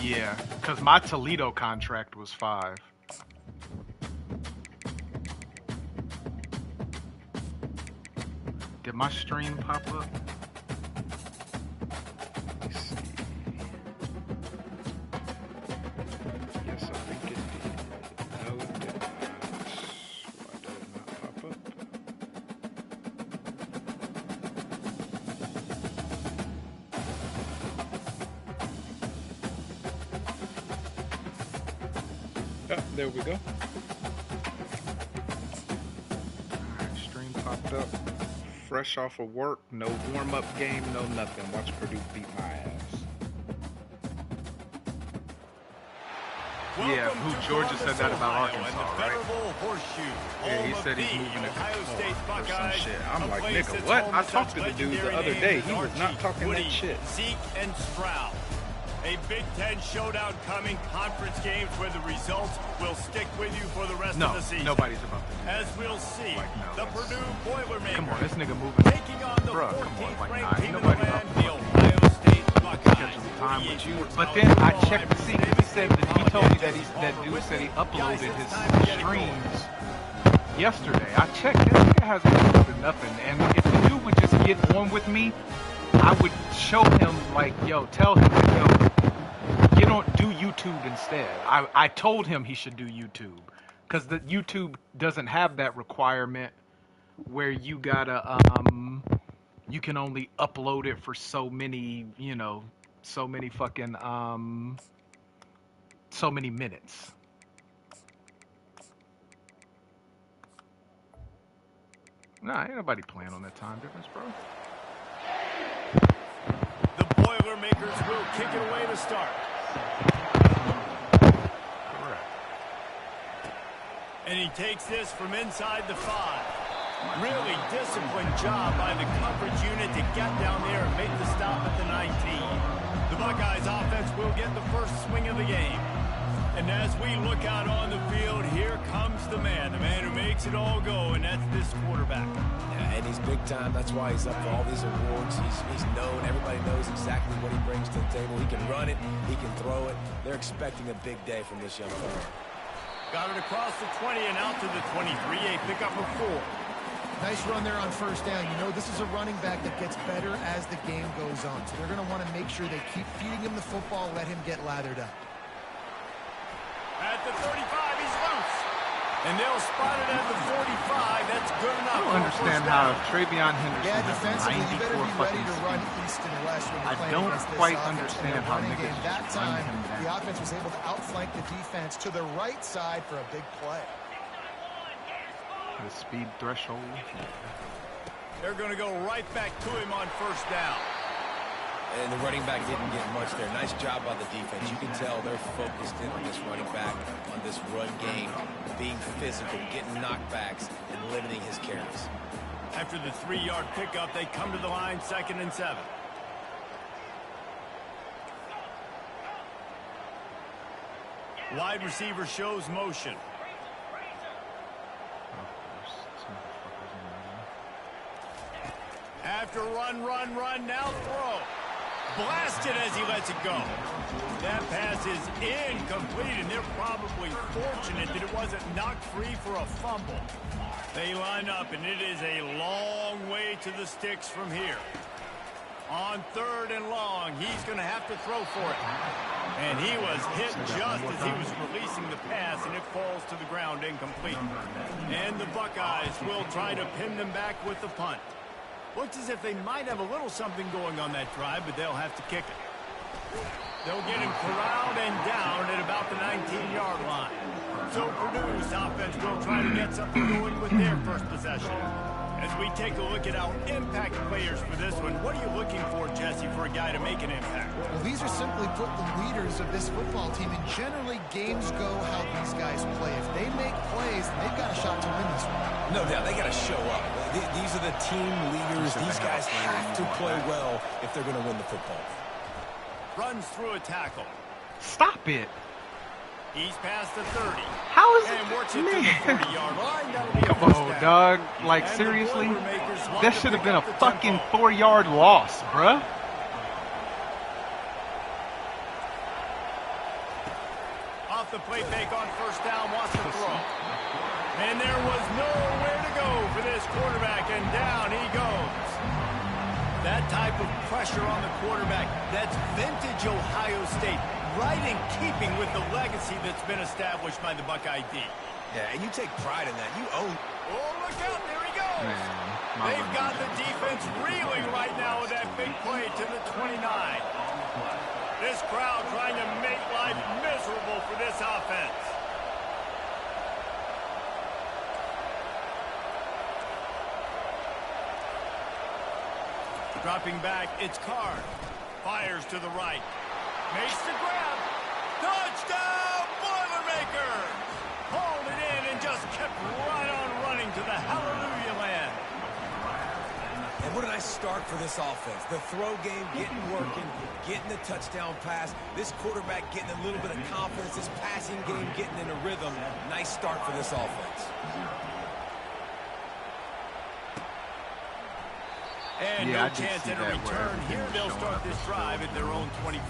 Yeah, because my Toledo contract was 5. Did my stream pop up? Let's see. Yes, I think it did. No, it did not. Why did it not pop up? Oh, there we go. Alright, stream popped up. Fresh off of work, no warm-up game, no nothing. Watch Purdue beat my ass. Yeah, who Georgia said that about Arkansas, right? Yeah, he said he's moving to or some shit. I'm like, nigga, what? I talked to the dude the other day. He was not talking that shit. Zeke and Stroud. A Big Ten showdown coming, conference games where the results will stick with you for the rest of the season. Nobody's about to do that. As we'll see, the Purdue Boilermakers. Come on, this nigga moving. Taking on the 14th ranked team in the land, the Ohio State Buckeyes. Time with you. But then I checked to see, because he said that he told me that that dude said he uploaded his streams yesterday. I checked, this nigga hasn't uploaded nothing. And if the dude would just get on with me, I would show him, like, yo, tell him, yo, you don't do YouTube instead. I told him he should do YouTube, because the YouTube doesn't have that requirement where you gotta you can only upload it for so many, you know, so many fucking so many minutes. Nah, ain't nobody playing on that time difference, bro. The Boilermakers will kick it away to start. Correct. And he takes this from inside the 5. Really disciplined job by the coverage unit to get down there and make the stop at the 19. The Buckeyes offense will get the first swing of the game. And as we look out on the field, here comes the man who makes it all go, and that's this quarterback. Yeah, and he's big time. That's why he's up for all these awards. He's known. Everybody knows exactly what he brings to the table. He can run it. He can throw it. They're expecting a big day from this young player. Got it across the 20 and out to the 23. A pickup of 4. Nice run there on first down. You know, this is a running back that gets better as the game goes on. So they're going to want to make sure they keep feeding him the football, let him get lathered up. At the 35, he's loose. And they'll spot it at the 45. That's good enough. I don't understand how Travion Henderson yeah, defensively, you better be ready to run speed. east and west when you're I playing don't against this quite offense. understand how niggas that just run time, him down. the offense was able to outflank the defense to the right side for a big play. The speed threshold. They're going to go right back to him on first down. And the running back didn't get much there. Nice job by the defense. You can tell they're focused in on this running back, on this run game, being physical, getting knockbacks, and limiting his carries. After the 3-yard pickup, they come to the line, 2nd and 7. Wide receiver shows motion. After run, now throw. Blasted as he lets it go. That pass is incomplete, and they're probably fortunate that it wasn't knocked free for a fumble. They line up, and it is a long way to the sticks from here. On 3rd and long, he's going to have to throw for it. And he was hit just as he was releasing the pass, and it falls to the ground incomplete. And the Buckeyes will try to pin them back with the punt. Looks as if they might have a little something going on that drive, but they'll have to kick it. They'll get him corralled and down at about the 19-yard line. So Purdue's offense will try to get something going with their first possession. As we take a look at our impact players for this one, what are you looking for, Jesse, for a guy to make an impact? Well, these are simply put the leaders of this football team, and generally games go how these guys play. If they make plays, they've got a shot to win this one. No doubt, they got to show up. These are the team leaders. These guys have to play well if they're going to win the football. Runs through a tackle. Stop it. He's past the 30. How is and it? works it to the 40-yard line. That'll be a Come first on, down. dog. Like, And seriously? the Boilermakers want That to should have pick been a up the fucking tempo. 4-yard loss, bruh. off the play fake on first down, wants to throw. And there was nowhere to go for this quarterback, and down he goes. That type of pressure on the quarterback, that's vintage Ohio State, right in keeping with the legacy that's been established by the Buckeye D. Yeah, and you take pride in that. You own. Oh, look out, there he goes. They've got the defense reeling right now with that big play to the 29. This crowd trying to make life miserable for this offense. Dropping back, it's Card. Fires to the right. Makes the grab. Touchdown, Boilermakers! Hauled it in and just kept right on running to the hallelujah land. And what a nice start for this offense. The throw game getting working, getting the touchdown pass. This quarterback getting a little bit of confidence. This passing game getting in a rhythm. Nice start for this offense. And no chance at a return. Here they'll start this drive at their own 25.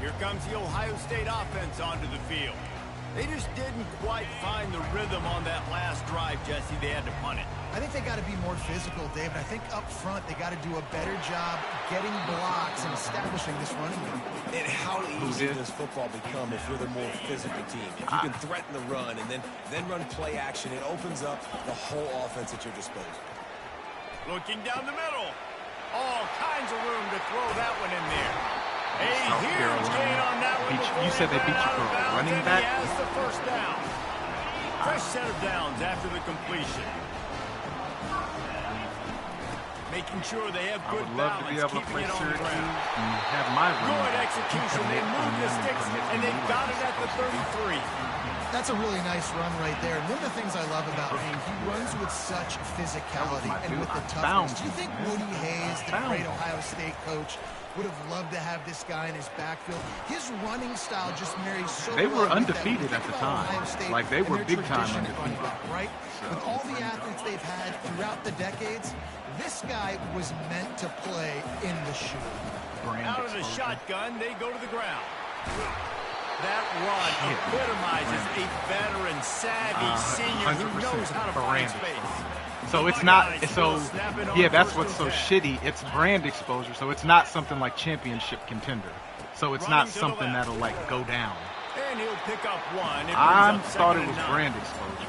Here comes the Ohio State offense onto the field. They just didn't quite find the rhythm on that last drive, Jesse. They had to punt it. I think they got to be more physical, David. I think up front they got to do a better job getting blocks and establishing this running game. And how easy does football become if you're the more physical team? If you can threaten the run and then run play action, it opens up the whole offense at your disposal. Looking down the middle. All kinds of room to throw that one in there. A huge gain on that one. You said they beat you for a running back? He has the first down. Fresh set of downs after the completion. Making sure they have good balance, keeping it on the ground. Have my good execution. They move the sticks, and they've got it at the 33. That's a really nice run right there. And one of the things I love about him, he runs with such physicality and with the toughness. Do you think Woody Hayes, the great Ohio State coach, would have loved to have this guy in his backfield? His running style just marries so well. They were undefeated at the time. Like, they were big time undefeated. Right? With all the athletes they've had throughout the decades, this guy was meant to play in the shoe. Out of the shotgun, they go to the ground. That run epitomizes a veteran, savvy senior who knows how to find space. So it's not, that's what's so shitty. It's brand exposure, so it's not something like championship contender. So it's not something that'll, like, go down. And he'll pick up one. I thought it was brand exposure.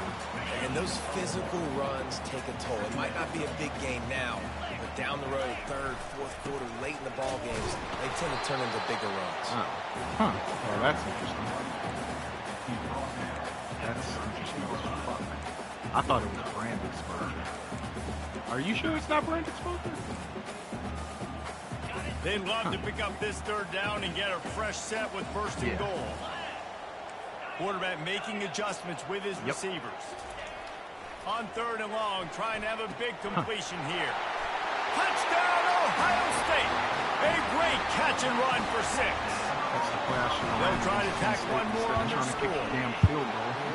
And those physical runs take a toll. It might not be a big game now, but down the road, third, fourth quarter, late in the ball games, they tend to turn into bigger runs. Well, that's interesting. That's interesting as fuck. I thought it was brand exposure. Are you sure it's not brand exposure? They'd love to pick up this third down and get a fresh set with first and goal. Quarterback making adjustments with his receivers. On third and long, trying to have a big completion here. Touchdown, Ohio State! A great catch and run for 6. That's the play I should have. They'll try to tack one more on their score.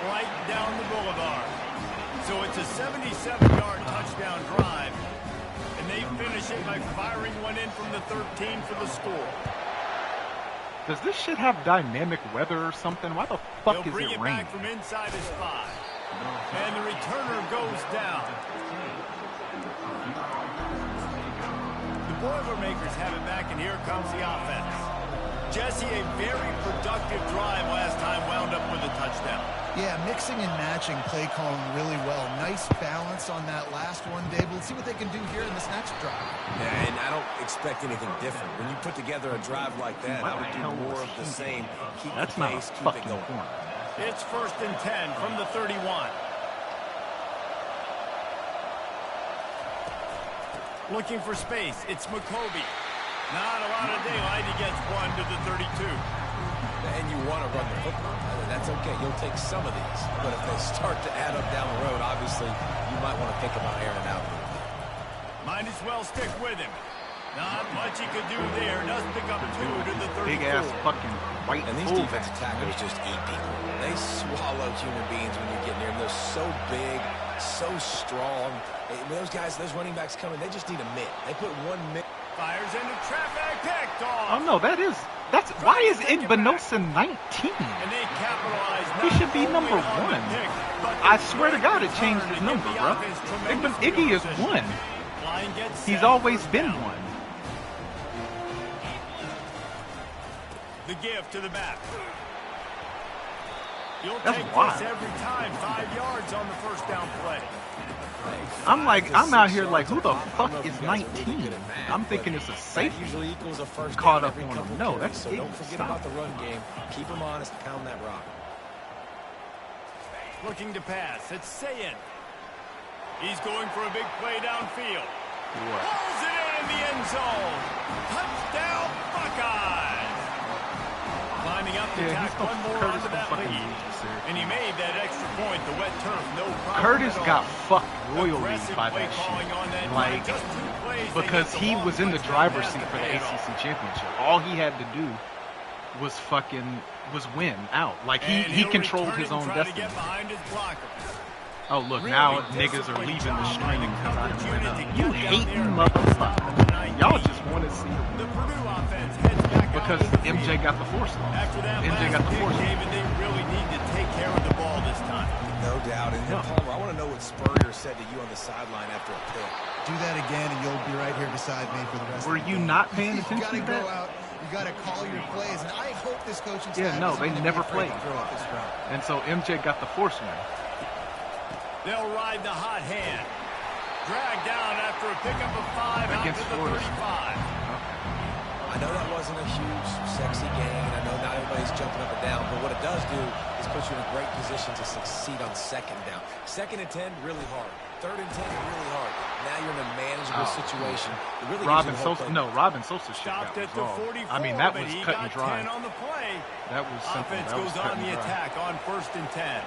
Right down the boulevard. So it's a 77-yard touchdown drive. And they finish it by firing one in from the 13 for the score. Does this shit have dynamic weather or something? Why the fuck is it raining? They'll bring it back from inside his 5. And the returner goes down. The Boilermakers have it back, and here comes the offense. Jesse, a very productive drive last time, wound up with a touchdown. Yeah, mixing and matching play calling really well. Nice balance on that last one, Dave. We'll see what they can do here in this next drive. Yeah, and I don't expect anything different. When you put together a drive like that, I would do more of the same. Keep the pace, keep it going. It's first and 10 from the 31. Looking for space. It's McCoby. Not a lot of daylight. He gets one to the 32. And you want to run the football. That's okay. You'll take some of these. But if they start to add up down the road, obviously, you might want to think about airing it out. Might as well stick with him. Not much he could do there. Does pick up 2 to the 34. Big ass fucking white. And these defensive tackles just eat people. They swallow human beings when you get near them. They're so big, so strong. Those guys, those running backs coming, they just need a mitt. They put one mitt. Fires into traffic, picked off. Oh no, that is That's why is Igbinosa 19? He should be number 1. I swear to God, it changed his number, bro. Iggy is 1. He's always been 1. The give to the back. That's wild. Every time, 5 yards on the first down play. I'm out here like, who the fuck is 19? I'm thinking it's a safety. Usually equals a first caught down up every on him. couple No, carries, that's so don't forget about the run game. Keep him honest, pound that rock. Looking to pass. It's Sayin. He's going for a big play downfield. Pulls it in the end zone. Touchdown, Buckeyes. Climbing up to tack one more onto that lead. And he made that extra point. The wet turf, no problem. Curtis got fucked royally by that shit. Like, because he was in the driver's seat for the ACC championship. All he had to do was win out. Like, he controlled his own destiny. Oh, look, now niggas are leaving the stream because I went up. You hating motherfucker. Y'all just want to see the Purdue offense heads back because MJ got the force off. After that MJ got the force off. David, they really need to take care of the ball this time. No doubt. And Palmer, I want to know what Spurrier said to you on the sideline after a pick. Do that again, and you'll be right here beside me for the rest of the game. Were you not paying attention to You got to go that? out. You got to call your plays, and I hope this coaching staff Yeah, no, they never played. This route. And so MJ got the force win. They'll ride the hot hand. Dragged down after a pickup of 5 out to Against the Florida. 35. I know that wasn't a huge, sexy gain. I know not everybody's jumping up and down, but what it does do is put you in a great position to succeed on second down. 2nd and 10, really hard. 3rd and 10, really hard. Now you're in a manageable situation. It really Robin Sosa shit Stopped got at the resolved. 44, I mean, that was but he cut and got dry. 10 on the play. That was simple. Offense That was goes cut on and the dry. attack on 1st and 10.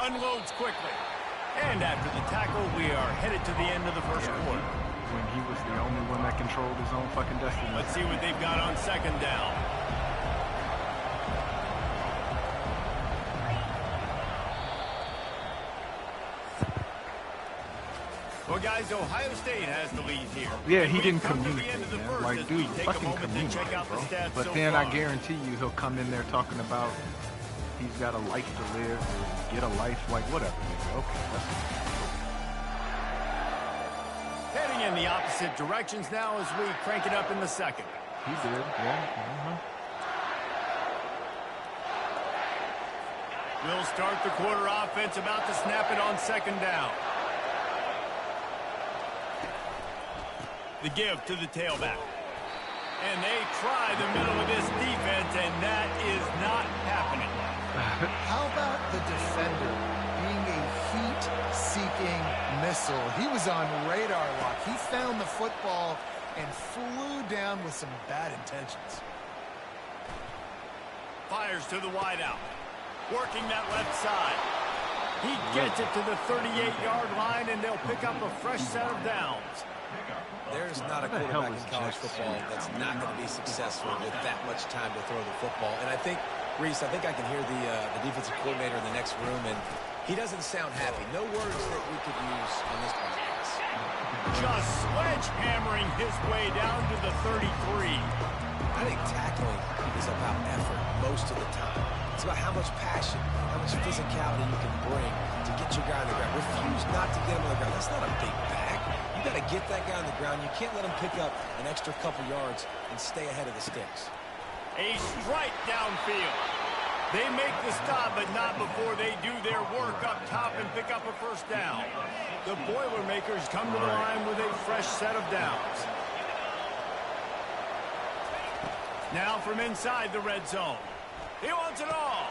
Unloads quickly. And after the tackle, we are headed to the end of the first quarter. When he was the only one that controlled his own fucking destiny. Let's see what they've got on 2nd down. Well, guys, Ohio State has the lead here. Yeah, he didn't We've come to the communicate, end of the man. first Like, as dude, we take a fucking moment to check communicate, out the bro. stats But so then I far. guarantee you he'll come in there talking about he's got a life to live or get a life, like whatever. Nigga. Okay, that's Heading in the opposite directions now as we crank it up in the 2nd. he did, yeah. We'll start the quarter offense, about to snap it on 2nd down. The give to the tailback. And they try the middle of this defense, and that is not happening. How about the defender being a heat-seeking missile? He was on radar lock. He found the football and flew down with some bad intentions. Fires to the wideout. Working that left side. He gets it to the 38-yard line, and they'll pick up a fresh set of downs. There's not a quarterback in college football that's not going to be successful with that much time to throw the football. And I think, Reese, I can hear the defensive coordinator in the next room, and he doesn't sound happy. No words that we could use on this podcast. Just sledgehammering his way down to the 33. I think tackling is about effort most of the time. It's about how much passion, how much physicality you can bring to get your guy on the ground. Refuse not to get him on the ground. That's not a big bag. You got to get that guy on the ground. You can't let him pick up an extra couple yards and stay ahead of the sticks. A strike downfield. They make the stop, but not before they do their work up top and pick up a first down. The Boilermakers come to the line with a fresh set of downs. Now from inside the red zone. He wants it all.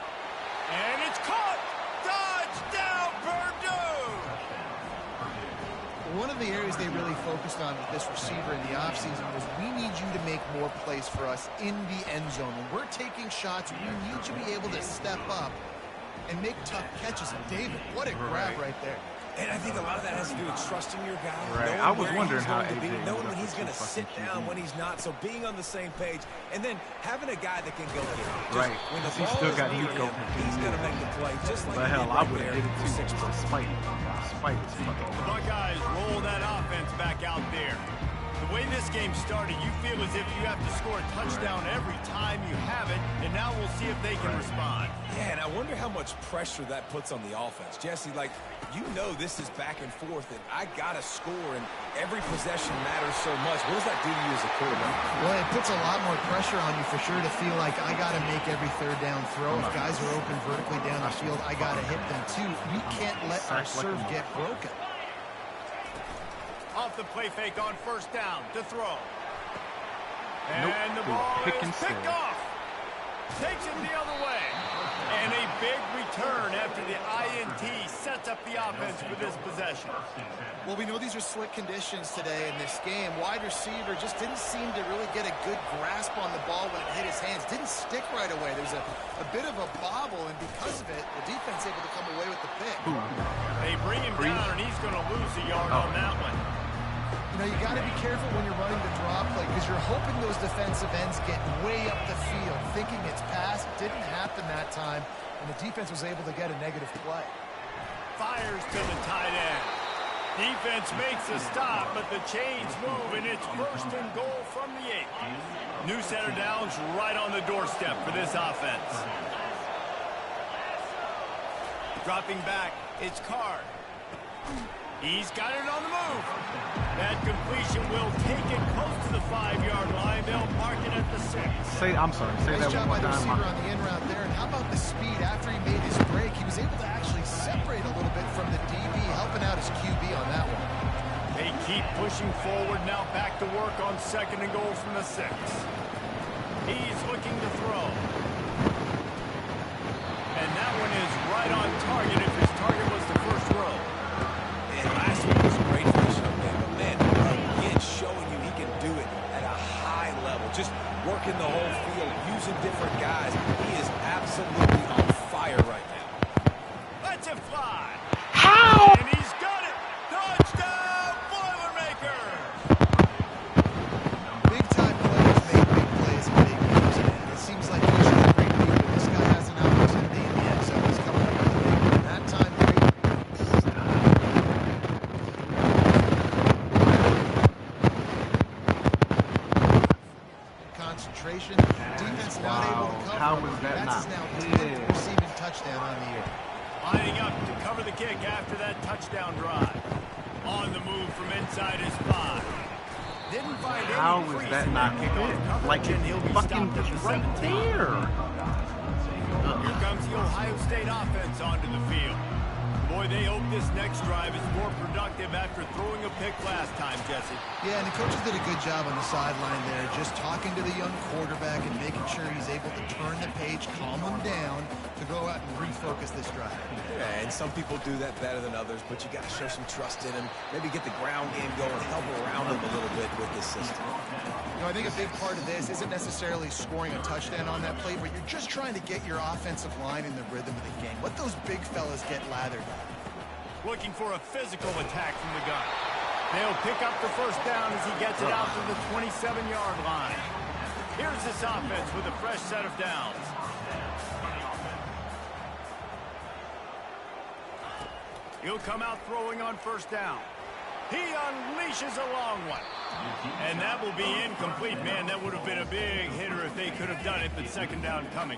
And it's caught. Touchdown, Purdue! One of the areas they really focused on with this receiver in the offseason was we need you to make more plays for us in the end zone. When we're taking shots, we need you to be able to step up and make tough catches. And David, what a grab right there. And I think a lot of that has to do with trusting your guy. Right. Knowing I was where wondering he's how going to be, AJ knowing ended when up he's going to with sit fucking down, QB. when he's not. So being on the same page, and then having a guy that can go get it. Just Right. When the He ball still is got near Nico him, for he's 10 going to years. make the play, just like But he hell, did I right would have there did it for too. 6 points. Spite his fucking The Buckeyes roll that offense offense back out there. The way this game started, you feel as if you have to score a touchdown every time you have it, and now we'll see if they can respond. Yeah, and I wonder how much pressure that puts on the offense. Jesse, like, you know this is back and forth, and I got to score, and every possession matters so much. What does that do to you as a quarterback? Well, it puts a lot more pressure on you for sure to feel like I got to make every third down throw. If guys are open vertically down the field, I got to hit them too. We can't let our serve get broken. Off the play fake on first down to throw. And the ball is picked off. Takes it the other way. And a big return after the INT sets up the offense for this possession. Well, we know these are slick conditions today in this game. Wide receiver just didn't seem to really get a good grasp on the ball when it hit his hands. Didn't stick right away. There's a bit of a bobble, and because of it, the defense able to come away with the pick. They bring him down, and he's going to lose a yard on that one. You know, you got to be careful when you're running the draw play because you're hoping those defensive ends get way up the field, thinking it's pass. It didn't happen that time, and the defense was able to get a negative play. Fires to the tight end. Defense makes a stop, but the chains move, and it's first and goal from the 8. New set of downs right on the doorstep for this offense. Dropping back, it's Card. He's got it on the move. That completion will take it close to the 5-yard line. They'll mark it at the 6. Say that one more time. Nice job by the receiver on the in route there. And how about the speed? After he made his break, he was able to actually separate a little bit from the DB, helping out his QB on that one. They keep pushing forward now, back to work on second and goal from the 6. He's looking to throw. And that one is right on target if his target was the first row. Last week was great for this young man, but man, again, showing you he can do it at a high level. Just working the whole field, using different guys. He is absolutely on fire right now. Lets it fly. How? And he's got it. Touchdown, Boilermakers. Big-time players make big plays in big games, man. It seems like he's a great leader. This guy has an opportunity in the end zone. He's coming up with a big one. That time, concentration. Defense not able to cover. How was that That's not? now 10th receiving touchdown on the year. Lining up to cover the kick after that touchdown drive. On the move from inside his 5. Didn't find any How was crease that in not kickoff hit? coverage, Like and he'll be fucking stopped at just the right 17. there. Here comes the Ohio State offense onto the field. Boy, they hope this next drive is more productive after throwing a pick last time, Jesse. Yeah, and the coaches did a good job on the sideline there, just talking to the young quarterback and making sure he's able to turn the page, calm him down, to go out and refocus this drive. Yeah, and some people do that better than others, but you got to show some trust in him. Maybe get the ground game going, help around him a little bit with this system. You know, I think a big part of this isn't necessarily scoring a touchdown on that play, but you're just trying to get your offensive line in the rhythm of the game. Let those big fellas get lathered up. Looking for a physical attack from the gun. They'll pick up the first down as he gets it out to the 27-yard line. Here's this offense with a fresh set of downs. He'll come out throwing on first down. He unleashes a long one. And that will be incomplete. Man, that would have been a big hitter if they could have done it, but second down coming.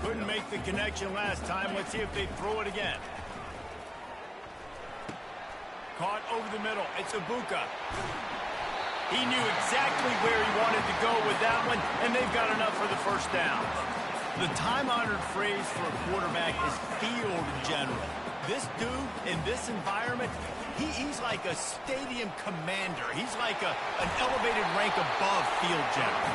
Couldn't make the connection last time. Let's see if they throw it again. Caught over the middle. It's Ibuka. He knew exactly where he wanted to go with that one, and they've got enough for the first down. The time-honored phrase for a quarterback is field general. This dude in this environment, he's like a stadium commander. He's like an elevated rank above field general.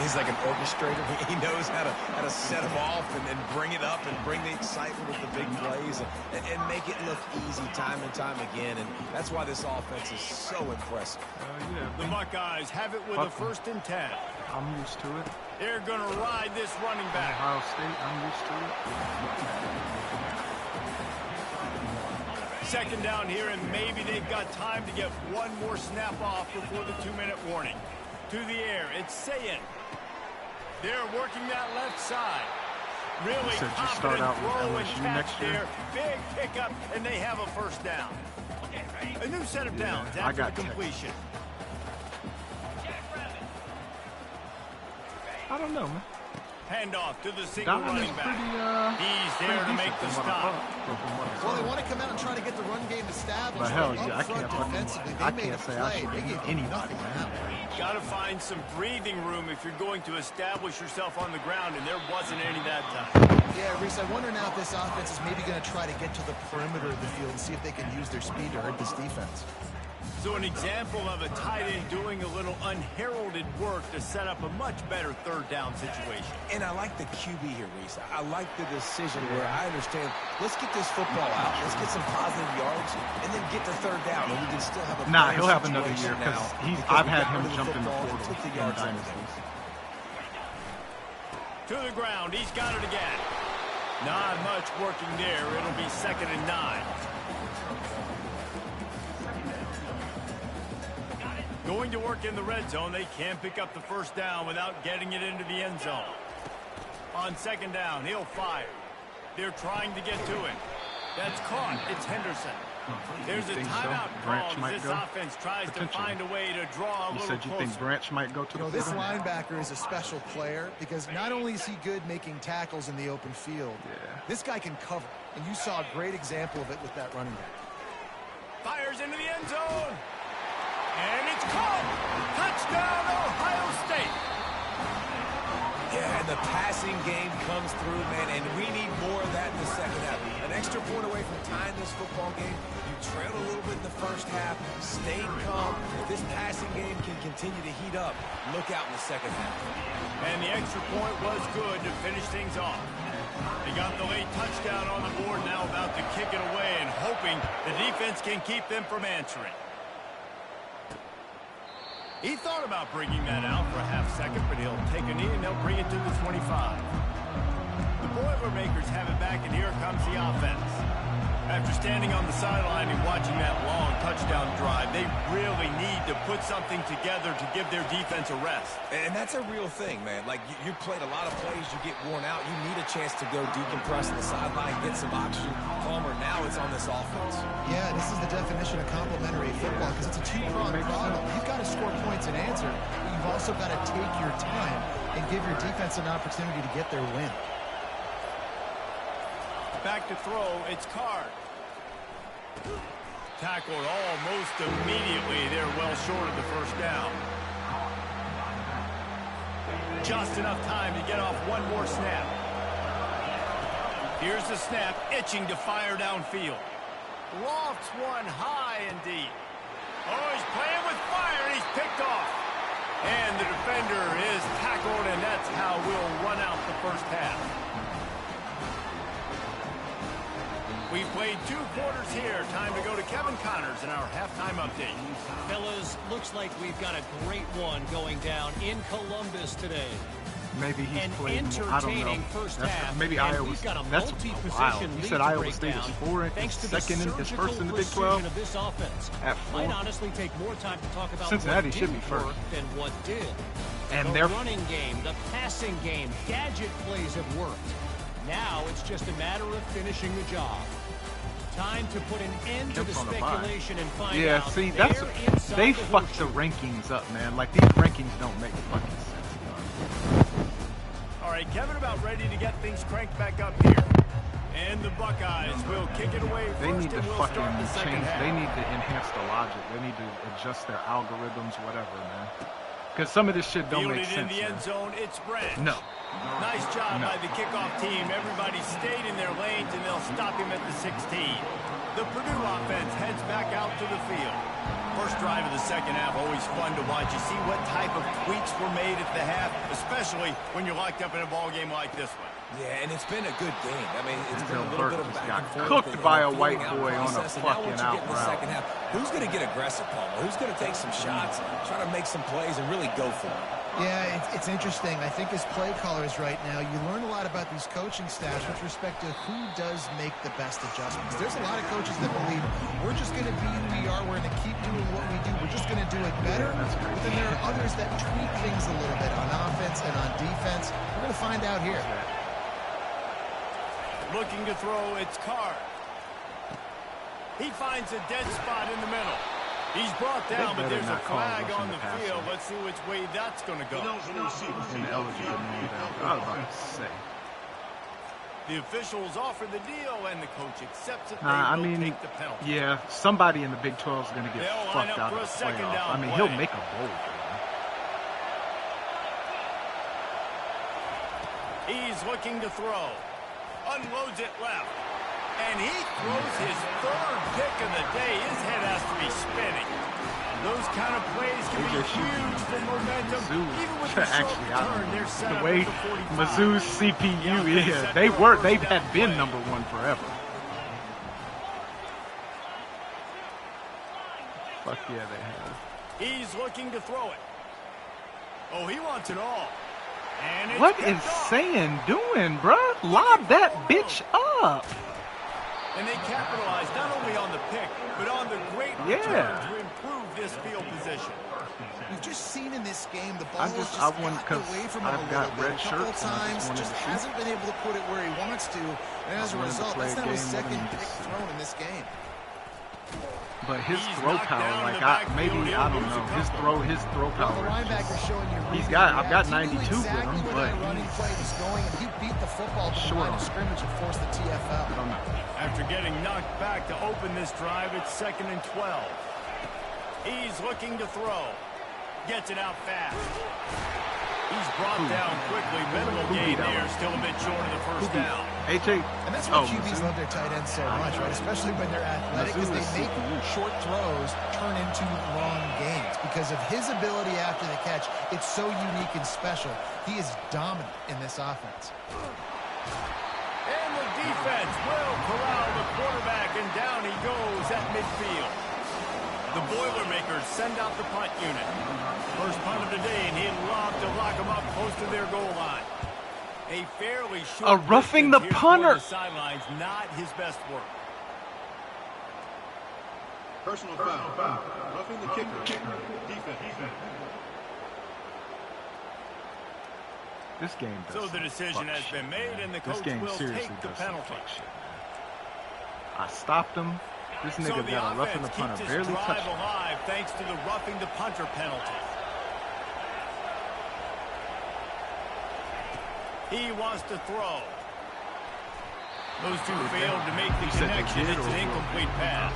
He's like an orchestrator. He knows how to set them off and bring it up and bring the excitement with the big plays and make it look easy time and time again. And that's why this offense is so impressive. The Buckeyes have it with a 1st and 10. I'm used to it. They're going to ride this running back. Ohio State, I'm used to it. Second down here, and maybe they've got time to get one more snap off before the 2-minute warning. To the air, it's Sayin. They're working that left side. Really confident throw and catch there. Big pickup, and they have a first down. A new set of downs after the completion. I don't know, man. Handoff to the single running back. He's there to make the stop. Well, they want to come out and try to get the run game established. But hell, yeah, I can't say I should give anybody, man. Got to find some breathing room if you're going to establish yourself on the ground, and there wasn't any that time. Yeah, Reese, I wonder now if this offense is maybe going to try to get to the perimeter of the field and see if they can use their speed to hurt this defense. So an example of a tight end doing a little unheralded work to set up a much better third down situation. And I like the QB here, Reese. I like the decision where I understand, let's get this football out, let's get some positive yards, and then get to third down, and we can still have a he'll have another year because I've had him jump in the portal in dynasties. To the ground, he's got it again. Not much working there. It'll be 2nd and 9. Going to work in the red zone. They can't pick up the first down without getting it into the end zone. On 2nd down, he'll fire. They're trying to get to it. That's caught. It's Henderson. There's a timeout call as this offense tries to find a way to draw a little closer. You said you think Branch might go to the this linebacker is a special player because not only is he good making tackles in the open field, this guy can cover. And you saw a great example of it with that running back. Fires into the end zone. And it's caught. Touchdown, Ohio State. Yeah, and the passing game comes through, man, and we need more of that in the second half. An extra point away from tying this football game. You trailed a little bit in the first half, stayed calm. If this passing game can continue to heat up, look out in the second half. And the extra point was good to finish things off. They got the late touchdown on the board, now about to kick it away and hoping the defense can keep them from answering. He thought about bringing that out for a half second, but he'll take a knee and they'll bring it to the 25. The Boilermakers have it back, and here comes the offense. After standing on the sideline and watching that long touchdown drive, they really need to put something together to give their defense a rest. And that's a real thing, man. Like, you played a lot of plays, you get worn out. You need a chance to go decompress on the sideline, get some oxygen, calmer. Now it's on this offense. Yeah, this is the definition of complementary football because it's a two-pronged problem. You've got to score points and answer, but you've also got to take your time and give your defense an opportunity to get their win. Back to throw, it's Card. Tackled almost immediately. They're well short of the first down. Just enough time to get off one more snap. Here's the snap, itching to fire downfield. Lofts one high and deep. Oh, he's playing with fire, and he's picked off. And the defender is tackled, and that's how we'll run out the first half. We've played 2 quarters here. Time to go to Kevin Connors in our halftime update. Fellas, looks like we've got a great one going down in Columbus today. Maybe he's played more. I don't know. First that's, half, maybe Iowa. That's wild. You said Iowa State is 4 and second in is first in the Big 12. Of this offense. At 4. Might honestly take more time to talk about Cincinnati what should be first than what did. And the their running game, the passing game, gadget plays have worked. Now it's just a matter of finishing the job. Time to put an end to the speculation and find out. Yeah, see, that's they fucked the rankings up, man. Like, these rankings don't make fucking sense. All right, Kevin about ready to get things cranked back up here. And the Buckeyes will kick it away first. They need to we'll fucking change. They need to enhance the logic. They need to adjust their algorithms, whatever, man. Because some of this shit don't make sense. In the end zone, it's Branch. No. Nice job by the kickoff team. Everybody stayed in their lanes, and they'll stop him at the 16. The Purdue offense heads back out to the field. First drive of the second half, always fun to watch. You see what type of tweaks were made at the half, especially when you're locked up in a ball game like this one. Yeah, and it's been a good game. I mean, it's been a little bit of back and forth. Cooked by a white boy on a fucking out route. Second half, who's going to get aggressive, Palmer? Who's going to take some shots, try to make some plays, and really go for it? Yeah, it's interesting. I think as play callers right now, you learn a lot about these coaching staffs with respect to who does make the best adjustments. There's a lot of coaches that believe we're just going to be who we are. We're going to keep doing what we do. We're just going to do it better. But then there are others that tweak things a little bit on offense and on defense. We're going to find out here. Looking to throw, it's Card. He finds a dead spot in the middle. He's brought down, but there's a flag on the field. Let's see which way that's going to go. Ineligible man down. I was about to say. The officials offer the deal, and the coach accepts it. I mean, take the penalty. yeah, somebody in the Big 12 is going to get fucked out of the playoff. I mean, he'll make a bowl. He's looking to throw. Unloads it left. And he throws his third pick of the day. His head has to be spinning. Those kind of plays can be huge for momentum. Even with the short return, they're set up at the 45. Mizzou's CPU, they've had been #1 forever. Fuck yeah, they have. He's looking to throw it. Oh, he wants it all. And what is Sayin doing, bruh? Lob that bitch up. And they capitalize not only on the pick, but on the great return to improve this field position. We've just seen in this game the ball has just gotten away from him a couple times, just hasn't been able to put it where he wants to, and as a result, that's now his second pick thrown in this game. But his throw power, like I don't know, his throw power. The linebacker showing you. I've got 92 with him, but running play was going, and he beat the football to the line of scrimmage and forced the TFL. I don't know. After getting knocked back to open this drive, it's 2nd and 12. He's looking to throw. Gets it out fast. He's brought down quickly. Minimal gain there. Still a bit short of the first down. AJ. And that's why QBs love their tight ends so much, right? Especially when they're athletic, because they make short throws turn into long gains. Because of his ability after the catch, it's so unique and special. He is dominant in this offense. And the defense will corral the quarterback, and down he goes at midfield. The Boilermakers send out the punt unit. First punt of the day, and he'll lob to lock them up close to their goal line. A fairly short roughing the punter. The sidelines, not his best work. Personal foul. Roughing the kicker. Defense. This game does So the decision has been made, and the coach will take the penalty. I stopped him. This nigga got a roughing the punter. Barely touched him. Alive thanks to the roughing the punter penalty. He wants to throw. Those two failed to make the connection. It's an incomplete pass.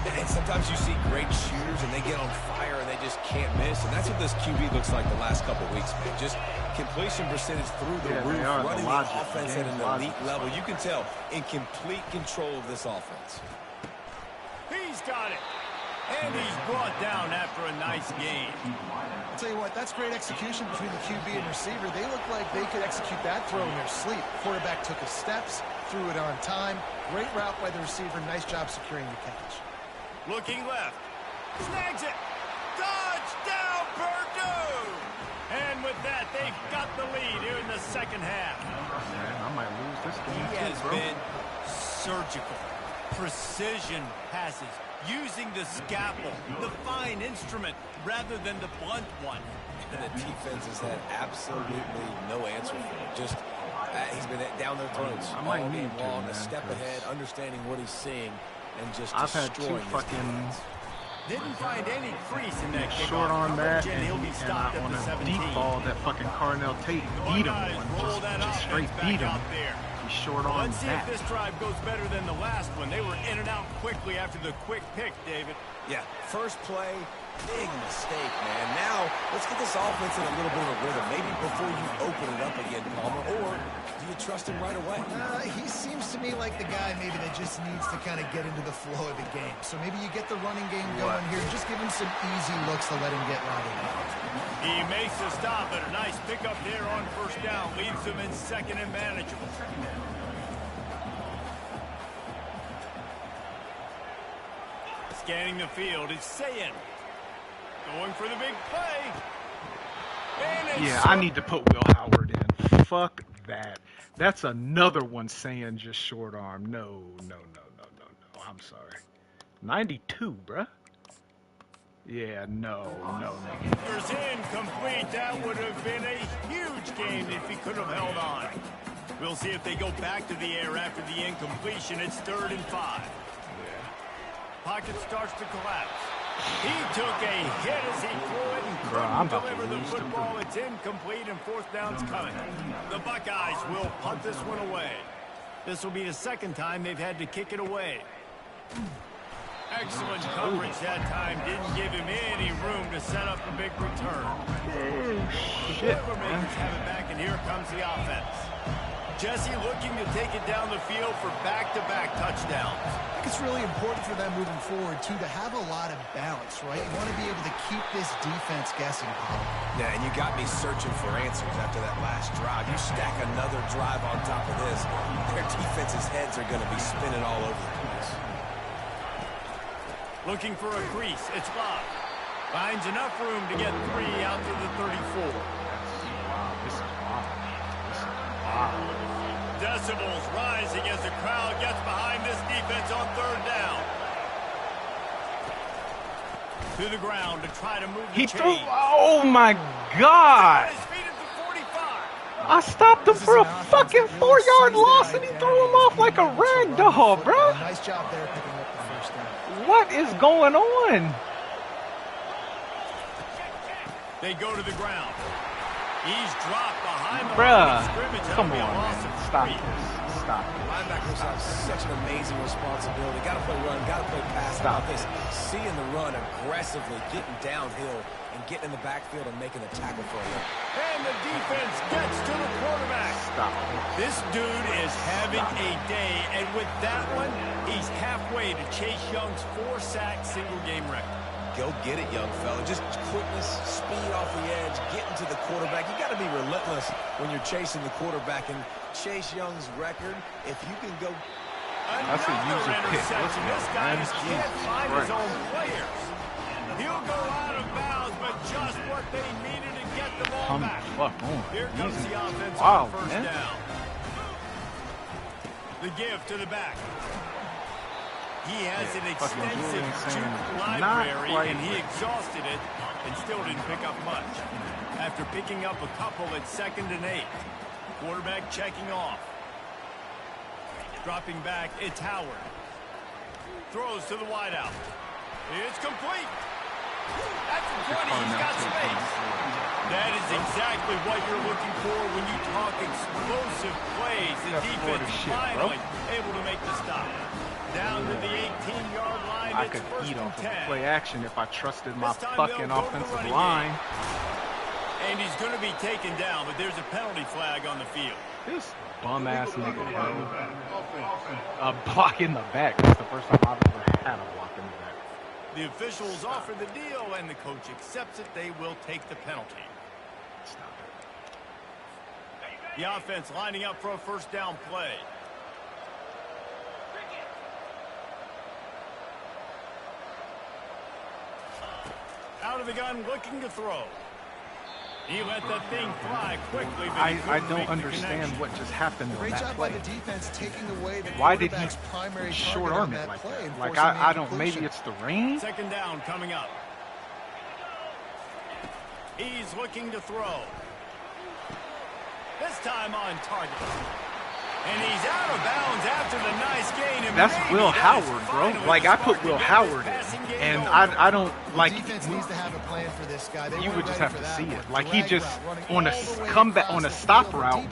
And sometimes you see great shooters and they get on fire and they just can't miss. And that's what this QB looks like the last couple weeks, man. Just completion percentage through the roof, running the offense at an elite level. You can tell in complete control of this offense. He's got it. And he's brought down after a nice game. I'll tell you what, that's great execution between the QB and receiver. They look like they could execute that throw in their sleep. Quarterback took his steps, threw it on time. Great route by the receiver. Nice job securing the catch. Looking left. Snags it. Touchdown, Purdue! And with that, they've got the lead here in the second half. Man, I might lose this game. He has been surgical. Precision passes. Using the scalpel, the fine instrument, rather than the blunt one. And the defense has had absolutely no answer for him. Just, he's been down their throats all game long, a step ahead, understanding what he's seeing, and just destroying his defense. Didn't find any crease in that kickoff. Short on that, and he'll be stopped at on the a 17. deep ball, that fucking Carnell Tate beat him. Just straight beat him. He's short on Let's see that. if this drive goes better than the last one. They were in and out quickly after the quick pick, David. Yeah, first play, big mistake, man. Now, let's get this offense in a little bit of a rhythm. Maybe before you open it up again, Palmer, or do you trust him right away? He seems to me like the guy maybe that just needs to kind of get into the flow of the game. So maybe you get the running game going here. Just give him some easy looks to let him get routed out. He makes a stop, but a nice pickup there on first down. Leaves him in second and manageable. Scanning the field, it's Sayin. Going for the big play. Yeah, I need to put Will Howard in. Fuck that. That's another one saying just short arm. No. I'm sorry. 92, bruh. Yeah, no. There's incomplete. That would have been a huge gain if he could have held on. We'll see if they go back to the air after the incompletion. It's 3rd and 5. pocket starts to collapse. He took a hit as he threw it and couldn't deliver the football. It's incomplete and fourth down's coming. The Buckeyes will punt this one away. This will be the second time they've had to kick it away. Excellent coverage that time. Didn't give him any room to set up a big return. Boilermakers have it back, and here comes the offense. Jesse looking to take it down the field for back-to-back touchdowns. I think it's really important for them moving forward, too, to have a lot of balance, right? You want to be able to keep this defense guessing, Paul. Yeah, and you got me searching for answers after that last drive. You stack another drive on top of this, their defense's heads are going to be spinning all over the place. Looking for a crease. It's Love. Finds enough room to get 3 out to the 34. Wow, this is wild. This is wild. Decibels rising as the crowd gets behind this defense on third down. To the ground to try to move the chains. Threw. Oh my God! I stopped him for a fucking 4-yard loss, and he threw him off like a rag doll, bro. Nice job there picking up the first down. What is going on? They go to the ground. He's dropped behind the Bruh, scrimmage. come on, man. Stop this. Stop this. Linebackers have such an amazing responsibility. Got to play run, got to play pass. Stop this. Seeing the run aggressively, getting downhill, and getting in the backfield and making a tackle for him. And the defense gets to the quarterback. Stop. This dude is having a day, and with that one, he's halfway to Chase Young's 4-sack single-game record. Go get it, young fella. Just quickness, speed off the edge, getting to the quarterback. You got to be relentless when you're chasing the quarterback. And Chase Young's record, if you can go... That's a user pick. Let's go, This guy man. just can't find his own players. He'll go out of bounds, but just what they needed to get the ball back. Here comes the offense on first down. The give to the back. He has an extensive juke library, and he exhausted it and still didn't pick up much. After picking up a couple at 2nd and 8. Quarterback checking off. Dropping back, it's Howard. Throws to the wideout. It's complete. That's 20. He's got space. That is exactly what you're looking for when you talk explosive plays. The defense finally able to make the stop. Down to the 18-yard line. I could eat off of play action if I trusted my fucking offensive line. And he's going to be taken down, but there's a penalty flag on the field. This bum-ass nigga had a block in the back. That's the first time I've ever had a block in the back. The officials offer the deal, and the coach accepts it. They will take the penalty. Stop it. The offense lining up for a first down play. Out of the gun, looking to throw. He let that thing fly quickly. I don't understand what just happened on that play. By the defense, taking away the Why did he primary short arm it like that? Like, I don't, maybe it's the rain? Second down coming up. He's looking to throw. This time on target. And he's out of bounds after the nice gain. And that's Will Howard, bro. Like, I put Will Howard in, and I don't, like, defense needs to have a plan for this guy. You would just have to see it. Like, he just, on a comeback, on a stop route,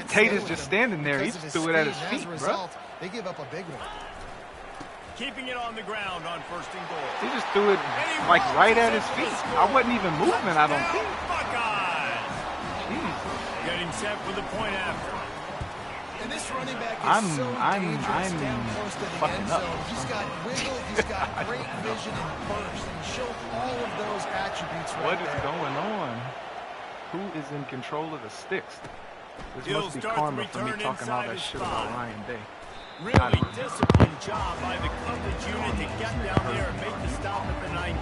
Tate is just standing there. He just threw it at his feet, bro. They give up a big one. Keeping it on the ground on 1st and goal. He just threw it, like, right at his feet. I wasn't even moving, I don't think. Buckeyes. Getting set for the point after. And this running back is I'm down close to the fucking end up. zone. He's got wiggle, he's got great vision and burst, and he showed all of those attributes right What is there. going on? Who is in control of the sticks? This must be karma for me talking all that shit about Ryan Day. Really disciplined job by the coverage unit to get down there and make the stop at the 19.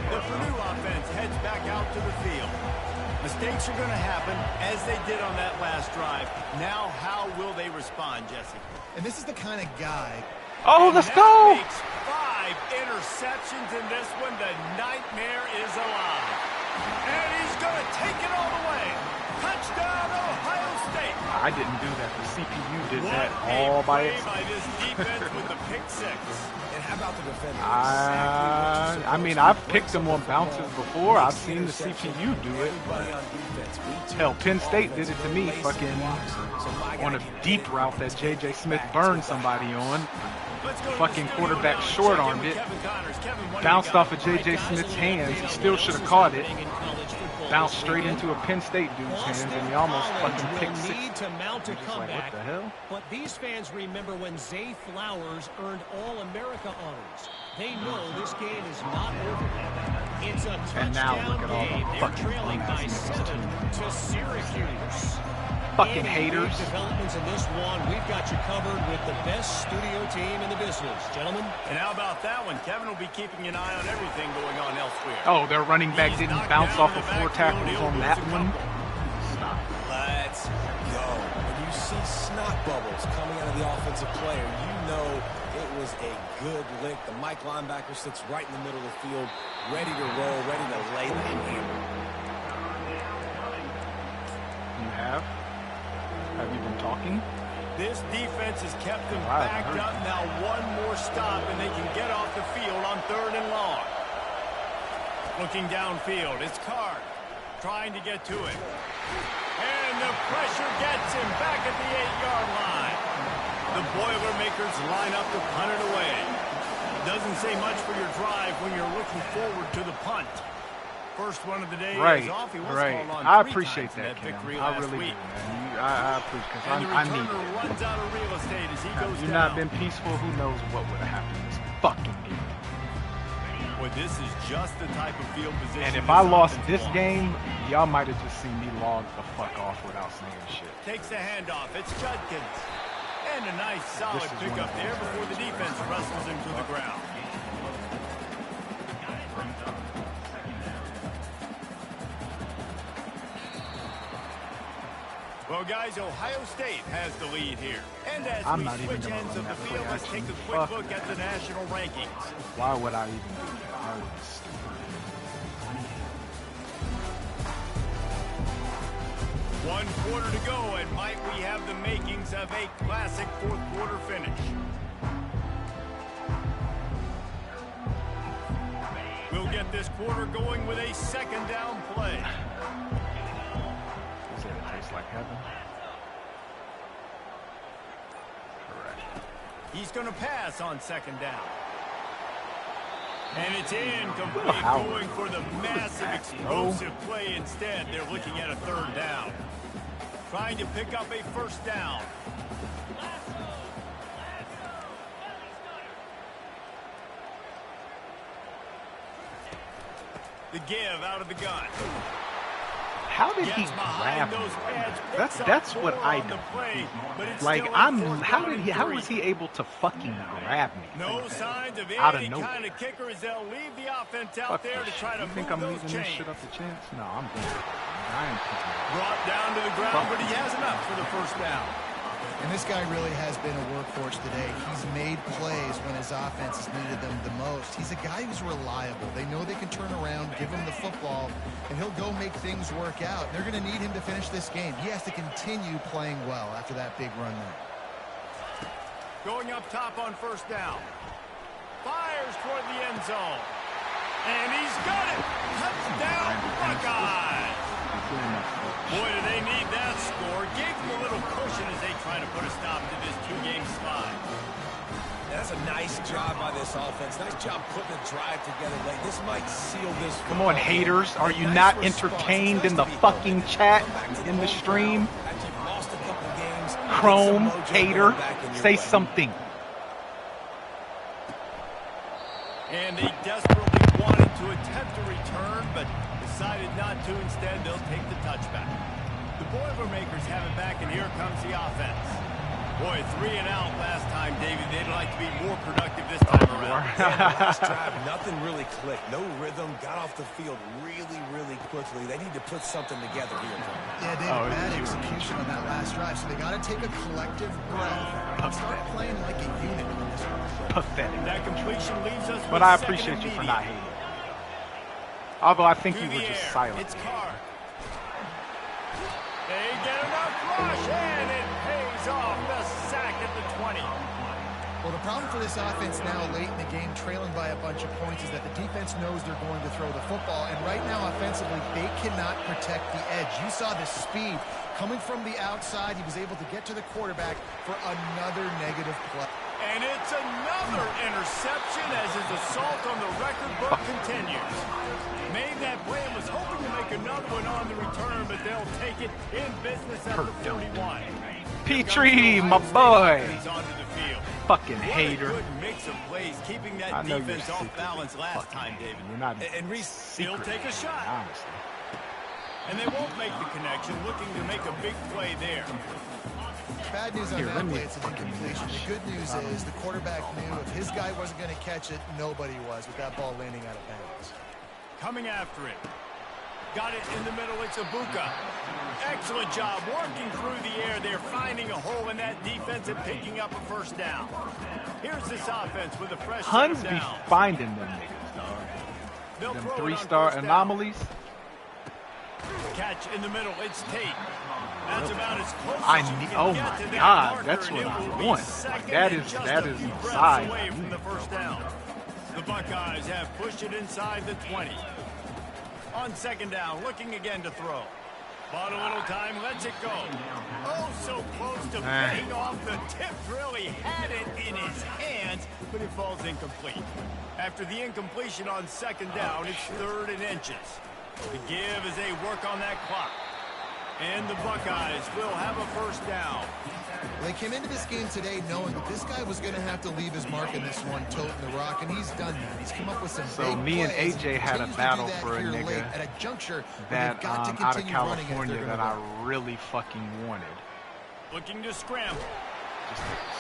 The Purdue offense heads back out to the field. Mistakes are going to happen, as they did on that last drive. Now, how will they respond, Jesse? And this is the kind of guy. Oh, let's go! Makes 5 interceptions in this one. The nightmare is alive. And he's going to take it all the way. Touchdown, Ohio State. I didn't do that. The CPU did that all by itself. By this defense with the pick six. And how about the defender? I mean, I've picked them on bounces before. I've seen the CPU do it. Hell, Penn State did it to me fucking on a deep route that J.J. Smith burned somebody on. Fucking quarterback short-armed it. Bounced off of J.J. Smith's hands. He still should have caught it. Bounced straight into a Penn State dude's hands, and he almost fucking picked six. Need to mount a comeback, what the hell? But these fans remember when Zay Flowers earned All-America honors. They know this game is not over yet. It's a touchdown game. They're trailing by 7 to Syracuse. Fucking haters. Developments in this one, we've got you covered with the best studio team in the business, gentlemen. And how about that one? Kevin will be keeping an eye on everything going on elsewhere. Oh, their running back didn't bounce off of 4 tackles on that one. Stop. Let's go. When you see snot bubbles coming out of the offensive player, you know it was a good lick. The Mike linebacker sits right in the middle of the field, ready to roll, ready to lay the hammer. You have? Have you been talking? This defense has kept them backed up. Now one more stop, and they can get off the field on 3rd and long. Looking downfield, it's Carr trying to get to it. And the pressure gets him back at the 8-yard line. The Boilermakers line up to punt it away. Doesn't say much for your drive when you're looking forward to the punt. First one of the day is off. He was called on I 3 appreciate times that, Cam. victory I last really week. do, man. I appreciate it, because I need it. Runs out of real estate as he goes Had you not been peaceful, who knows what would have happened in this fucking game. Well, this is just the type of field position. And if I lost this game, y'all might have just seen me log the fuck off without saying shit. Takes a handoff. It's Judkins. And a nice solid pickup there before the defense wrestles him to the ground. Well, guys, Ohio State has the lead here. And as we switch ends of the field, let's take a quick look at the national rankings. Why would I even do that? I would be stupid. One quarter to go, and might we have the makings of a classic fourth-quarter finish. We'll get this quarter going with a 2nd down play. Does it taste like heaven? Correct. He's going to pass on 2nd down. And it's incomplete, going for the massive explosive play instead. They're looking at a 3rd down. Trying to pick up a 1st down. The give out of the gun. How did he grab me? That's what I don't. Like, how was he able to fucking grab me? No signs of out of any nowhere. kind of kicker as they'll leave the offense out Fuck there to try to you think move I'm those leaving this chains. shit up the chance? No, I'm good. I ain't picking it. Brought down to the ground, but he has enough for the 1st down. And this guy really has been a workhorse today. He's made plays when his offense has needed them the most. He's a guy who's reliable. They know they can turn around, give him the football, and he'll go make things work out. They're going to need him to finish this game. He has to continue playing well after that big run there. Going up top on 1st down. Fires toward the end zone. And he's got it. Touchdown, Buckeyes. Boy, do they need that score. Gave them a little cushion as they try to put a stop to this 2-game slide. That's a nice job by this offense. Nice job putting a drive together late. This might seal this. Come on, haters. Are you not entertained in the fucking chat, in the stream? Chrome, hater, say something. And they desperately wanted to attempt a return, but decided not to. Instead, they'll take the touchback. The Boilermakers have it back, and here comes the offense. Boy, 3 and out last time, David. They'd like to be more productive this time around. Last drive, nothing really clicked. No rhythm. Got off the field really, really quickly. They need to put something together here. Yeah, David, bad execution on that last drive. So they got to take a collective breath and start playing like a unit in this one. Pathetic. That completion leaves us But with I 2nd appreciate you for and not hating. Although I think you were just silent. It's Carr. They get enough rush, and it pays off. The sack at the 20. Well, the problem for this offense now late in the game, trailing by a bunch of points, is that the defense knows they're going to throw the football. And right now, offensively, they cannot protect the edge. You saw the speed coming from the outside. He was able to get to the quarterback for another negative play. And it's another interception as his assault on the record book continues. Made that play and was hoping to make another one on the return, but they'll take it in business at the 41. Petrie, my boy. Onto the field. Fucking hater. Good mix of plays, keeping that defense off balance last time, David. You're not and Reese, he'll take a shot. Honestly. And they won't make the connection, looking to make a big play there. Bad news on that play, it's an incompletion. The good news is the quarterback knew if his guy wasn't going to catch it, nobody was with that ball landing out of bounds. Coming after it. Got it in the middle, it's Ibuka. Excellent job working through the air. They're finding a hole in that defense and picking up a first down. Here's this offense with a fresh Huns set be down. finding them niggas, dog. Them 3-star anomalies. Catch in the middle, it's Tate. That's about as close I as you need. can Oh get my to that God, marker, that's and what it I will be want. second That and is just that a is few the breaths side. away from the first down. The Buckeyes have pushed it inside the 20. On second down, looking again to throw. Bought a little time, lets it go. Oh, so close to paying off the tip. Really had it in his hands, but it falls incomplete. After the incompletion on second down, it's 3rd and inches. The give as they work on that clock. And the Buckeyes will have a first down. They came into this game today knowing that this guy was going to have to leave his mark in this one, toting the rock, and he's done that. He's come up with some So big me and plays. AJ had a battle for a nigga at a juncture that out of California that I really fucking wanted. Looking to scramble.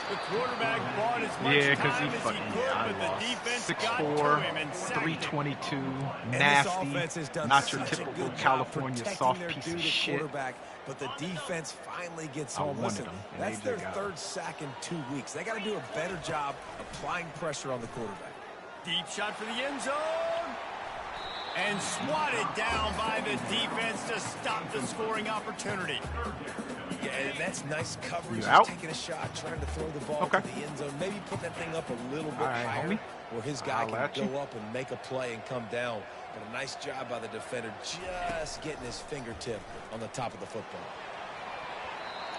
The quarterback bought as much time as he could, but the defense got to him and sacked him. 322, And nasty, this offense has done not your such a typical good job California protecting soft their piece dude of at shit. quarterback, but the defense finally gets I home. wanted Listen, them, and that's AJ their got 3rd sack in 2 weeks. They got to do a better job applying pressure on the quarterback. Deep shot for the end zone. And swatted down by the defense to stop the scoring opportunity. Yeah, and that's nice coverage. You He's out? taking a shot, trying to throw the ball Okay. to the end zone. Maybe put that thing up a little bit right, higher homie. where his guy I'll at can you. go up and make a play and come down. But a nice job by the defender just getting his fingertip on the top of the football.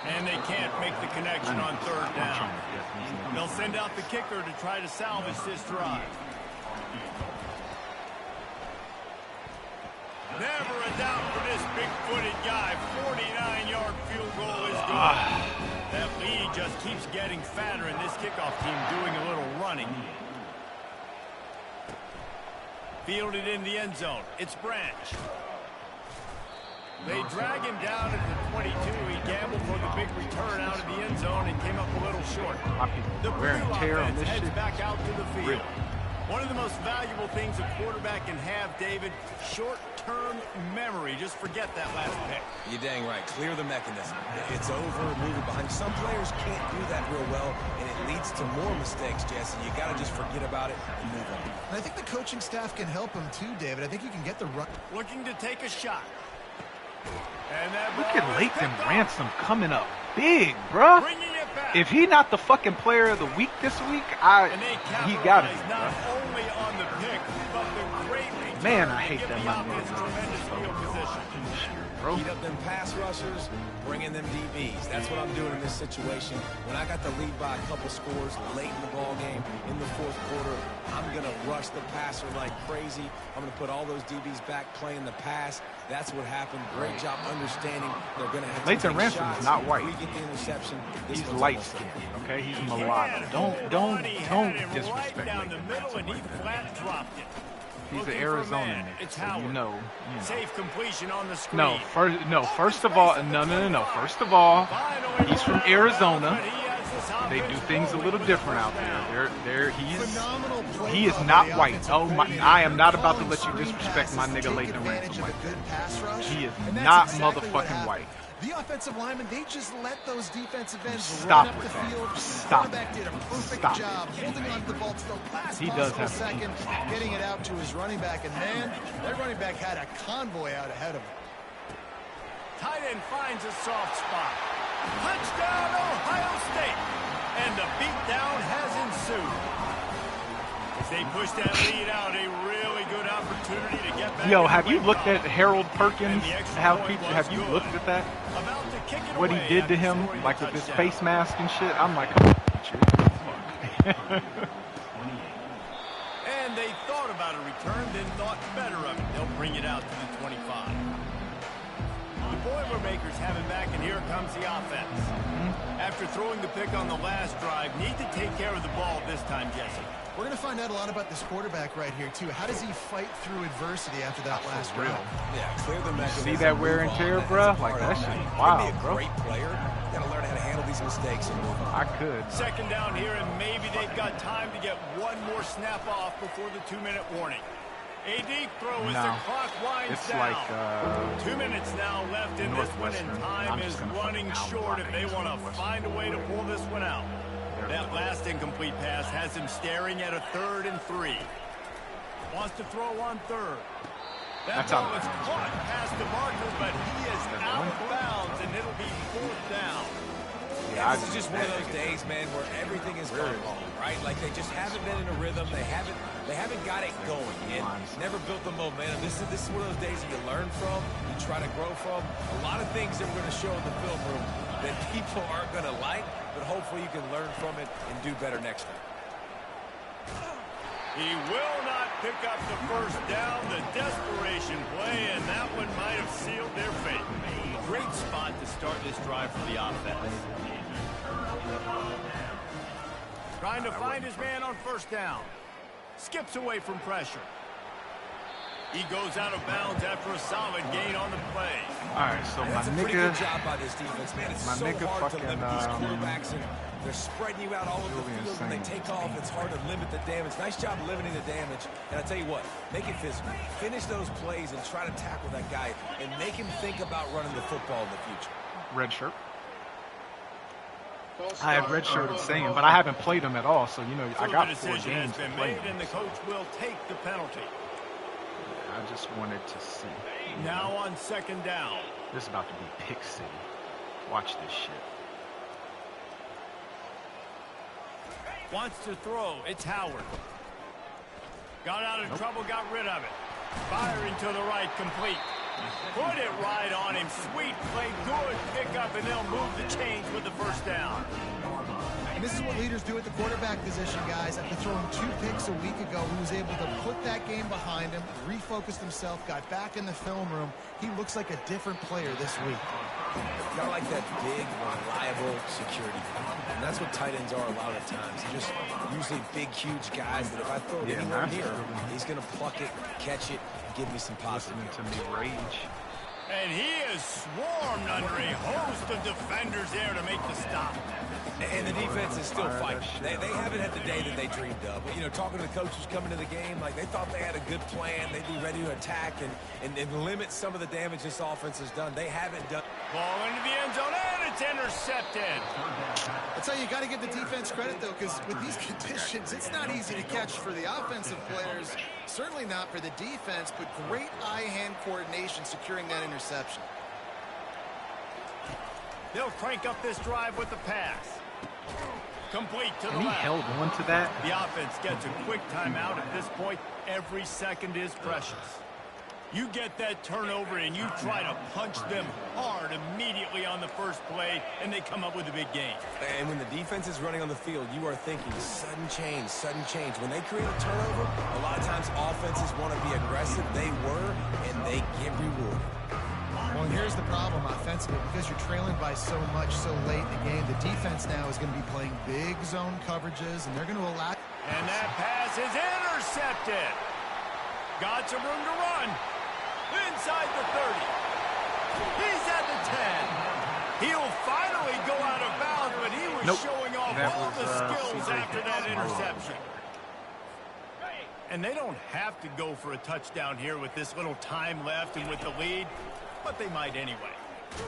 And they can't make the connection on 3rd down. They'll send out the kicker to try to salvage this drive. Never a doubt for this big-footed guy. 49-yard field goal is good. That lead just keeps getting fatter, and this kickoff team doing a little running. Fielded in the end zone. It's Branch. They drag him down at the 22. He gambled for the big return out of the end zone and came up a little short. The wear and tear on offense this heads shit. back out to the field. Real. One of the most valuable things a quarterback can have, David, short-term memory. Just forget that last pick. You're dang right. Clear the mechanism. It's over, move it behind. Some players can't do that real well, and it leads to more mistakes, Jesse. You got to just forget about it and move on. And I think the coaching staff can help him too, David. I think you can get the run. Looking to take a shot. And that Look ball at is Lathan picked off. Ransom coming up big, bruh. Bringing it back. If he not the fucking player of the week this week, And they he got it, capitalize not bruh. only on the pick, but the great return Man, I to hate give that the my offense niggas tremendous field position. Bro. Heat up them pass rushers, bring in them DBs. That's what I'm doing in this situation. When I got the lead by a couple scores late in the ball game, in the 4th quarter, I'm going to rush the passer like crazy. I'm going to put all those DBs back playing the pass. That's what happened. Great job understanding they're going to have to Lathan take Ransom shots. is not white. If we get the interception, this He's one's light almost skinned, over. okay? He's mulatto. Don't disrespect right down the Lathan middle, and he Ransom. flat dropped it. He's an Looking for Arizona man. nigga, It's so Howard. you know. Safe completion on the screen. No, first of all, no. First of all, he's from Arizona. They do things a little different out there. Phenomenal play He is call not by the white. offensive Oh my! coordinator. I am not about to Calling let you screen disrespect my passes, nigga take Lathan advantage Ransom of like a good pass rush, He is and that's not exactly what motherfucking happened. white. The offensive linemen, they just let those defensive ends Stop run up with the that. field. Stop. Quarterback did a perfect Stop. job holding on to the ball to the last He does possible have a second, getting it out to his running back. And man, that running back had a convoy out ahead of him. tight end finds a soft spot. Touchdown, Ohio State. And the beatdown has ensued. As they push that lead out, a really good opportunity to get back. Yo, have you looked at Harold Perkins? Have you looked at that? What he did to him, like with his face mask and shit? I'm like, and they thought about a return, then thought better of it. They'll bring it out to the 25. The Boilermakers have it back, and here comes the offense. After throwing the pick on the last drive, need to take care of the ball this time, Jesse. We're going to find out a lot about this quarterback right here, too. How does he fight through adversity after that last drive? Yeah, clear the mechanism. See that wear and tear, bro? Like, that shit, wow, bro. Great player. You got to learn how to handle these mistakes and move on. I could. Second down here, and maybe they've got time to get one more snap off before the 2-minute warning. A deep throw as the clock winds down. It's like 2 minutes now left in this one, and time is running short if they want to find a way to pull this one out. That last incomplete pass has him staring at a 3rd and 3. Wants to throw on 3rd. That ball is caught past the marker, but he is out of bounds, and it'll be 4th down. Yeah, this is just one of those days, man, where everything is going wrong, right? Like they just haven't been in a rhythm. They haven't got it going. And never built the momentum. This is one of those days that you learn from, you try to grow from. A lot of things that we're going to show in the film room that people aren't going to like, but hopefully you can learn from it and do better next time. He will not pick up the first down. The desperation play, and that one might have sealed their fate. Great spot to start this drive for the offense. Trying to find his man on first down. Skips away from pressure. He goes out of bounds after a solid gain on the play. All right, so that's my a pretty nigga, good job by this defense, man. It's so hard to limit these quarterbacks, and they're spreading you out all over the field. When they take off, it's hard to limit the damage. Nice job limiting the damage. And I tell you what, make it physical. Finish those plays and try to tackle that guy and make him think about running the football in the future. red shirt. I have redshirted Sam, but I haven't played him at all, so you know I got 4 games to play. And the coach will take the penalty. I just wanted to see. Now on second down. This is about to be pick city. Watch this shit. Wants to throw. It's Howard. Got out of trouble, got rid of it. Firing to the right, complete. Put it right on him. Sweet play, good pickup, and they'll move the chains with the first down. And this is what leaders do at the quarterback position, guys. After throwing 2 picks a week ago, he was able to put that game behind him, refocused himself, got back in the film room. He looks like a different player this week. Got like that big, reliable security. And that's what tight ends are a lot of times. They're just usually big, huge guys that if I throw it anywhere near him, he's going to pluck it, catch it, give me some positive. Listening to me rage. And he is swarmed under a host of defenders there to make the stop. And the defense is still fighting. They haven't had the day that they dreamed of. But, you know, talking to the coaches coming to the game, like they thought they had a good plan. They'd be ready to attack and limit some of the damage this offense has done. They haven't done. Ball into the end zone, and it's intercepted. That's how you got to give the defense credit, though, because with these conditions, it's not easy to catch for the offensive players. Certainly not for the defense, but great eye-hand coordination securing that interception. They'll crank up this drive with the pass. Complete to the left. And he held on to that. The offense gets a quick timeout at this point. Every second is precious. You get that turnover and you try to punch them hard immediately on the first play, and they come up with a big gain. And when the defense is running on the field, you are thinking sudden change, sudden change. When they create a turnover, a lot of times offenses want to be aggressive. They were, and they get rewarded. Well, here's the problem offensively. Because you're trailing by so much so late in the game, the defense now is going to be playing big zone coverages, and they're going to allow... And that pass is intercepted. Got some room to run. Inside the 30. He's at the 10. He'll finally go out of bounds, but he was showing off all the skills after that interception. And they don't have to go for a touchdown here with this little time left and with the lead, but they might anyway.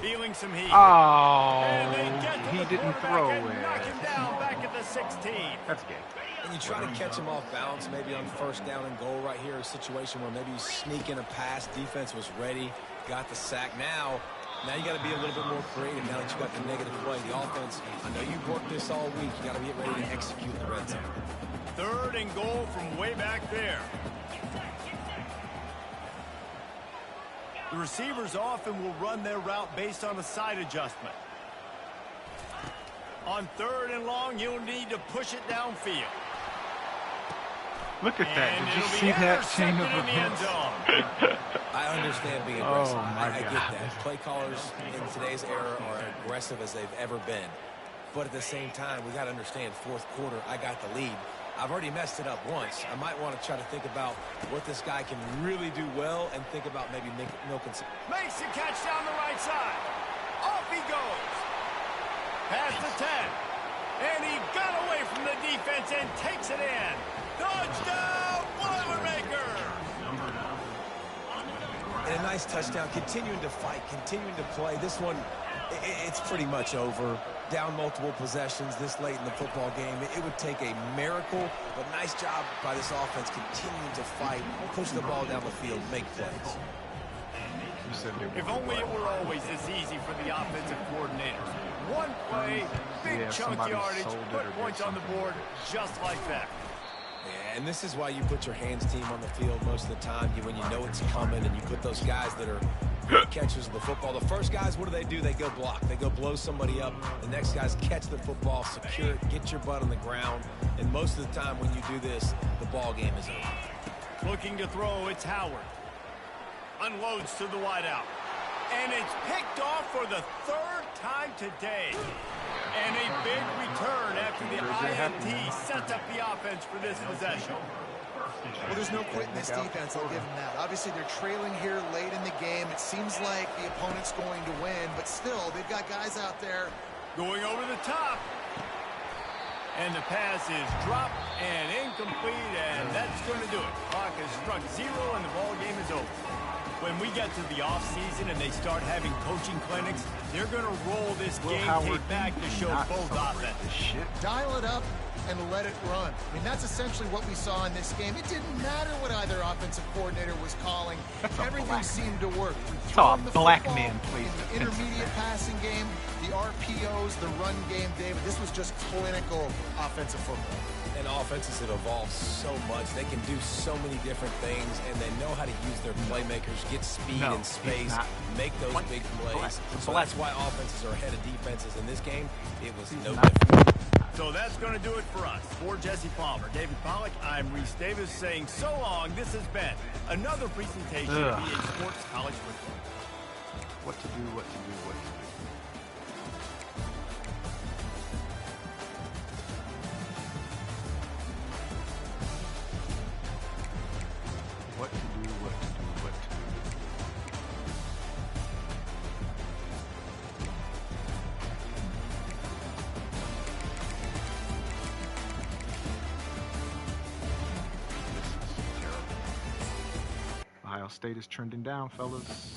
Feeling some heat. Oh, and they get to he the didn't throw and it. knock him down back at the 16. That's gay. And you try to catch him off balance, maybe on first down and goal right here, a situation where maybe you sneak in a pass, defense was ready, got the sack. Now Now you got to be a little bit more creative now that you got the negative play. The offense, I know you've worked this all week. You got to be ready to execute in the red zone. 3rd and goal from way back there. The receivers often will run their route based on a side adjustment. On 3rd and long, you'll need to push it downfield. Look at that. Did you see that chain of events? I understand being aggressive. Oh, my I get God. that. Play callers in today's era are aggressive as they've ever been. But at the same time, we got to understand 4th quarter, I got the lead. I've already messed it up once. I might want to try to think about what this guy can really do well and think about maybe milking some. Makes the catch down the right side. Off he goes. Past the 10. And he got away from the defense and takes it in. Touchdown, Boilermaker! And a nice touchdown, continuing to fight, continuing to play. This one, it's pretty much over. Down multiple possessions this late in the football game. It would take a miracle, but nice job by this offense continuing to fight, push the ball down the field, make plays. If only it were always this easy for the offensive coordinators. One play, big chunk yardage, put points on the board just like that. Yeah, and this is why you put your hands team on the field most of the time. When you know it's coming and you put those guys that are good catchers of the football. The first guys, what do? They go block. They go blow somebody up. The next guys catch the football, secure it, get your butt on the ground. And most of the time when you do this, the ball game is over. Looking to throw, it's Howard. Unloads to the wideout. And it's picked off for the 3rd time today. And a big return after the INT sets up the offense for this possession. Well, there's no quitting this defense. I'll give them that. Obviously, they're trailing here late in the game. It seems like the opponent's going to win, but still, they've got guys out there. Going over the top. And the pass is dropped and incomplete, and that's going to do it. Clock has struck 0, and the ball game is over. When we get to the offseason and they start having coaching clinics, they're going to roll this game tape back to show both offenses. Dial it up and let it run. I mean, that's essentially what we saw in this game. It didn't matter what either offensive coordinator was calling. Everything seemed to work. Saw a black man play the intermediate passing game, the RPOs, the run game, David. This was just clinical offensive football. And offenses that evolve so much. They can do so many different things, and they know how to use their playmakers, get speed and space, make those big plays. So that's why offenses are ahead of defenses. In this game, it was no different. So that's going to do it for us. For Jesse Palmer, David Pollack, I'm Reese Davis saying so long. This has been another presentation of EA Sports College Football. What to do, what to do, what to do. What to do, what to do, what to do. This is terrible. Ohio State is trending down, fellas.